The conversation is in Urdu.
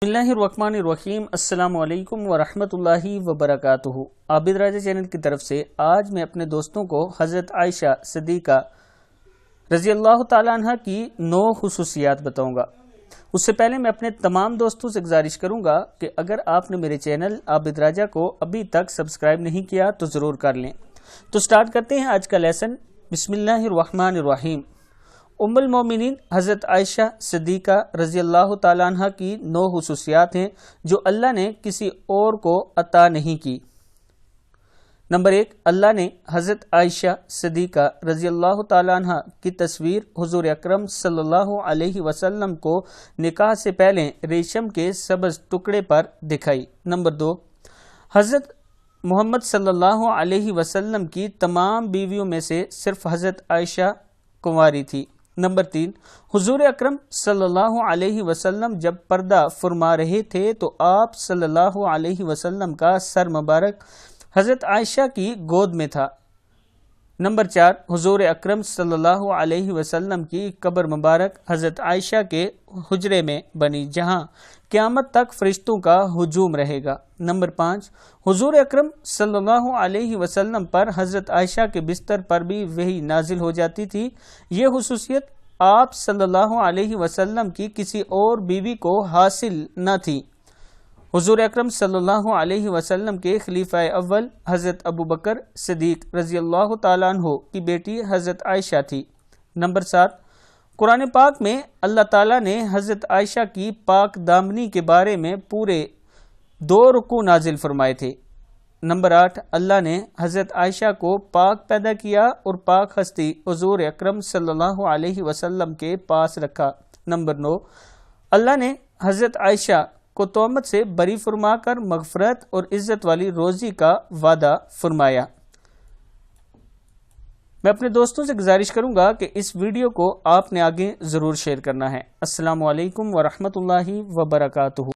بسم اللہ الرحمن الرحیم۔ السلام علیکم ورحمۃ اللہ وبرکاتہ۔ عابد راجہ چینل کی طرف سے آج میں اپنے دوستوں کو حضرت عائشہ صدیقہ رضی اللہ تعالیٰ عنہ کی 9 خصوصیات بتاؤں گا۔ اس سے پہلے میں اپنے تمام دوستوں سے گزارش کروں گا کہ اگر آپ نے میرے چینل عابد راجہ کو ابھی تک سبسکرائب نہیں کیا تو ضرور کر لیں۔ تو سٹارٹ کرتے ہیں آج کا لیسن۔ بسم اللہ الرحمن الرحیم۔ ام المومنین حضرت عائشہ صدیقہ رضی اللہ تعالیٰ عنہ کی 9 خصوصیات ہیں جو اللہ نے کسی اور کو عطا نہیں کی۔ نمبر 1، اللہ نے حضرت عائشہ صدیقہ رضی اللہ تعالیٰ عنہ کی تصویر حضور اکرم صلی اللہ علیہ وسلم کو نکاح سے پہلے ریشم کے سبز ٹکڑے پر دکھائی۔ نمبر 2، حضرت محمد صلی اللہ علیہ وسلم کی تمام بیویوں میں سے صرف حضرت عائشہ کنواری تھی۔ نمبر 3، حضور اکرم صلی اللہ علیہ وسلم جب پردہ فرما رہے تھے تو آپ صلی اللہ علیہ وسلم کا سر مبارک حضرت عائشہ کی گود میں تھا۔ نمبر 4، حضور اکرم صلی اللہ علیہ وسلم کی قبر مبارک حضرت عائشہ کے حجرے میں بنی جہاں قیامت تک فرشتوں کا ہجوم رہے گا۔ نمبر 5، حضور اکرم صلی اللہ علیہ وسلم پر حضرت عائشہ کے بستر پر بھی وحی نازل ہو جاتی تھی۔ یہ خصوصیت آپ صلی اللہ علیہ وسلم کی کسی اور بیوی کو حاصل نہ تھی۔ حضور اکرم صلی اللہ علیہ وسلم کے خلیفہ اول حضرت ابو بکر صدیق رضی اللہ تعالیٰ عنہ کی بیٹی حضرت عائشہ تھی۔ نمبر 7، قرآن پاک میں اللہ تعالیٰ نے حضرت عائشہ کی پاک دامنی کے بارے میں پورے 2 رکوع نازل فرمائے تھے۔ نمبر 8، اللہ نے حضرت عائشہ کو پاک پیدا کیا اور پاک ہستی حضور اکرم صلی اللہ علیہ وسلم کے پاس رکھا۔ نمبر 9، اللہ نے حضرت عائشہ کو تہمت سے بری فرما کر مغفرت اور عزت والی روزی کا وعدہ فرمایا۔ میں اپنے دوستوں سے گزارش کروں گا کہ اس ویڈیو کو آپ نے آگے ضرور شیئر کرنا ہے۔ السلام علیکم ورحمۃ اللہ وبرکاتہ۔